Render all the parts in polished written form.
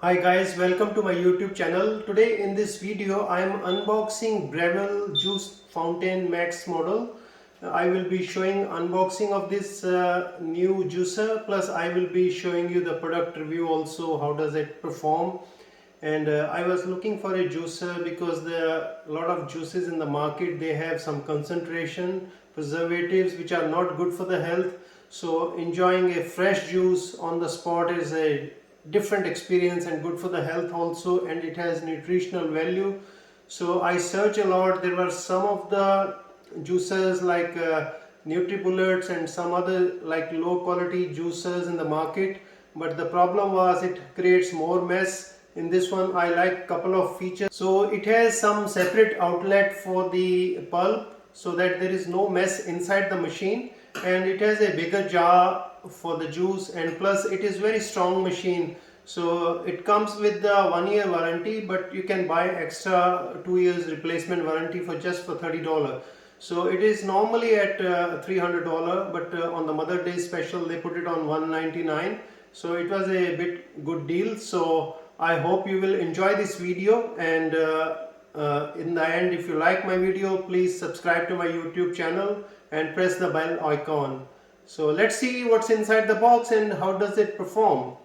Hi guys, welcome to my YouTube channel. Today in this video I am unboxing Breville Juice Fountain Max model. I will be showing unboxing of this new juicer, plus I will be showing you the product review also, how does it perform. And I was looking for a juicer because there are a lot of juices in the market, they have some concentration preservatives which are not good for the health. So enjoying a fresh juice on the spot is a different experience and good for the health also, and it has nutritional value. So I search a lot. There were some of the juicers like Nutribullets and some other like low quality juicers in the market, but the problem was it creates more mess. In this one I like couple of features. So it has some separate outlet for the pulp so that there is no mess inside the machine, and it has a bigger jar for the juice, and plus it is very strong machine. So it comes with the 1 year warranty, but you can buy extra 2 years replacement warranty for just for $30. So it is normally at $300, but on the Mother Day special they put it on $199. So it was a bit good deal. So I hope you will enjoy this video, and in the end, if you like my video, please subscribe to my YouTube channel and press the bell icon. So let's see what's inside the box and how does it perform.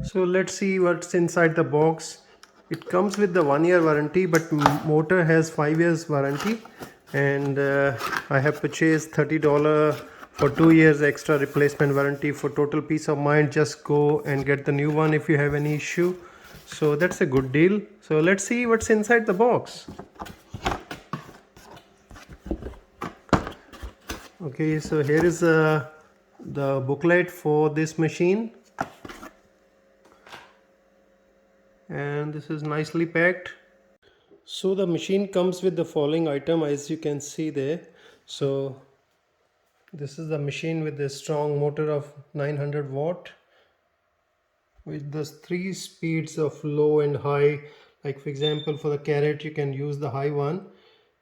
So let's see what's inside the box. It comes with the 1 year warranty, but motor has 5 years warranty, and I have purchased $30 for 2 years extra replacement warranty. For total peace of mind, just go and get the new one if you have any issue. So that's a good deal. So let's see what's inside the box. Okay, so here is the booklet for this machine, and this is nicely packed. So the machine comes with the following item, as you can see there. So this is the machine with the strong motor of 900 watt with the 3 speeds of low and high. Like for example, for the carrot you can use the high one,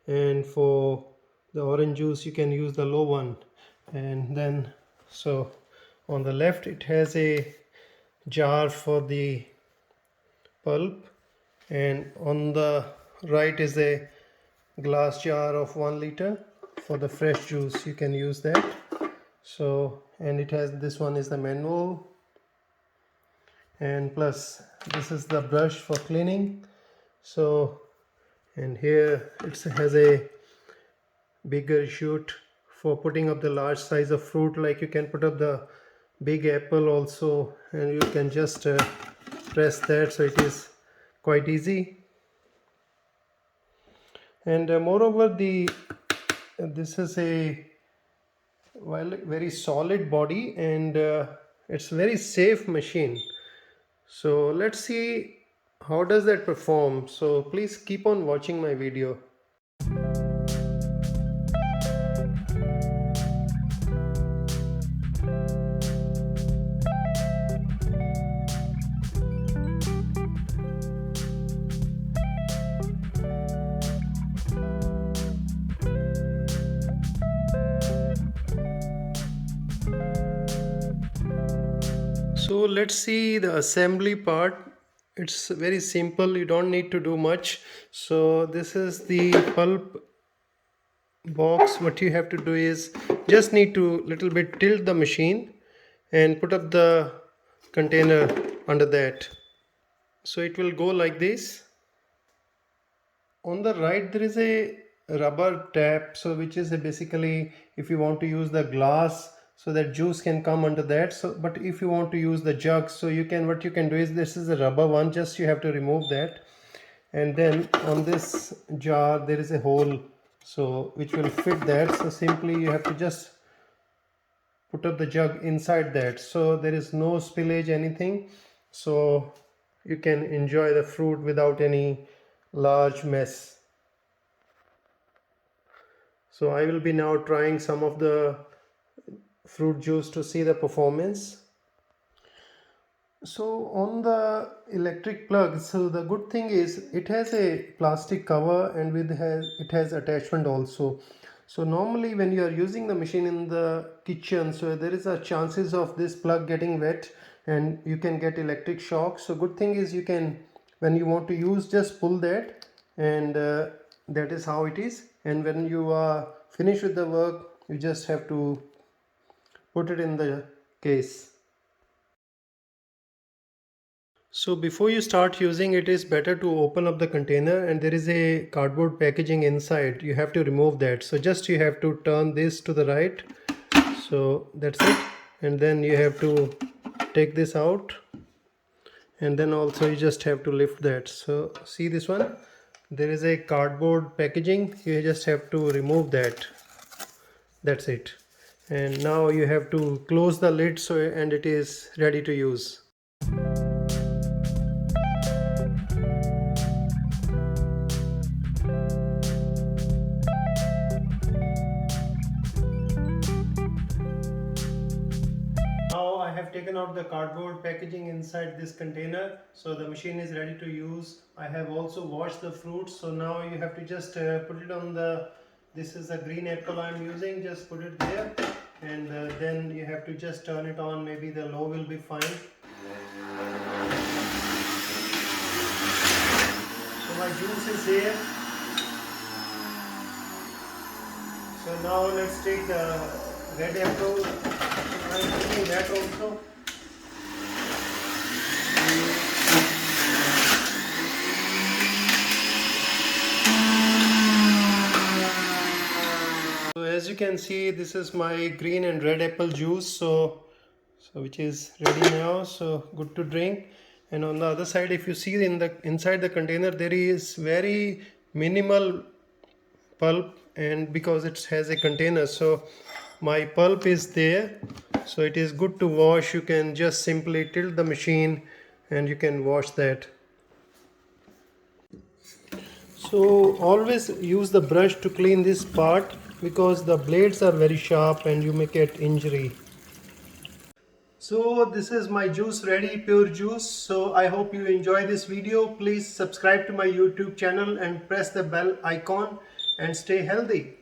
and for the orange juice you can use the low one. And then so on the left it has a jar for the pulp, and on the right is a glass jar of 1 liter for the fresh juice. You can use that. So, and it has, this one is the manual, and plus this is the brush for cleaning. So, and here it has a bigger chute for putting up the large size of fruit, like you can put up the big apple also, and you can just press that, so it is quite easy. And moreover, this is a very solid body, and it's very safe machine. So let's see how does that perform. So please keep on watching my video. So let's see the assembly part. It's very simple, you don't need to do much. So this is the pulp box. What you have to do is just need to little bit tilt the machine and put up the container under that. So it will go like this. On the right there is a rubber tap, so which is basically if you want to use the glass, so that juice can come under that. So but if you want to use the jug, so you can, what you can do is, this is a rubber one, just you have to remove that, and then on this jar there is a hole, so which will fit that. So simply you have to just put up the jug inside that, so there is no spillage anything, so you can enjoy the fruit without any large mess. So I will be now trying some of the fruit juice to see the performance. So on the electric plug, so the good thing is it has a plastic cover, and it has attachment also. So normally when you are using the machine in the kitchen, so there is a chances of this plug getting wet and you can get electric shock. So good thing is, you can, when you want to use, just pull that, and that is how it is. And when you are finished with the work, you just have to put it in the case. So before you start using, it is better to open up the container, and there is a cardboard packaging inside. You have to remove that. So just you have to turn this to the right. So that's it. And then you have to take this out, and then also you just have to lift that. So see this one, there is a cardboard packaging. You just have to remove that. That's it. And now you have to close the lid, so and it is ready to use. Now I have taken out the cardboard packaging inside this container, so the machine is ready to use. I have also washed the fruits, so now you have to just put it on the, this is a green apple I am using, just put it there, and then you have to just turn it on, maybe the low will be fine. So my juice is here. So now let's take the red apple. I am putting that also. So as you can see, this is my green and red apple juice, so which is ready now, so good to drink. And on the other side, if you see in the inside the container, there is very minimal pulp, and because it has a container, so my pulp is there, so it is good to wash. You can just simply tilt the machine and you can wash that. So always use the brush to clean this part, because the blades are very sharp and you may get injury. So this is my juice ready, pure juice. So I hope you enjoy this video. Please subscribe to my YouTube channel and press the bell icon, and stay healthy.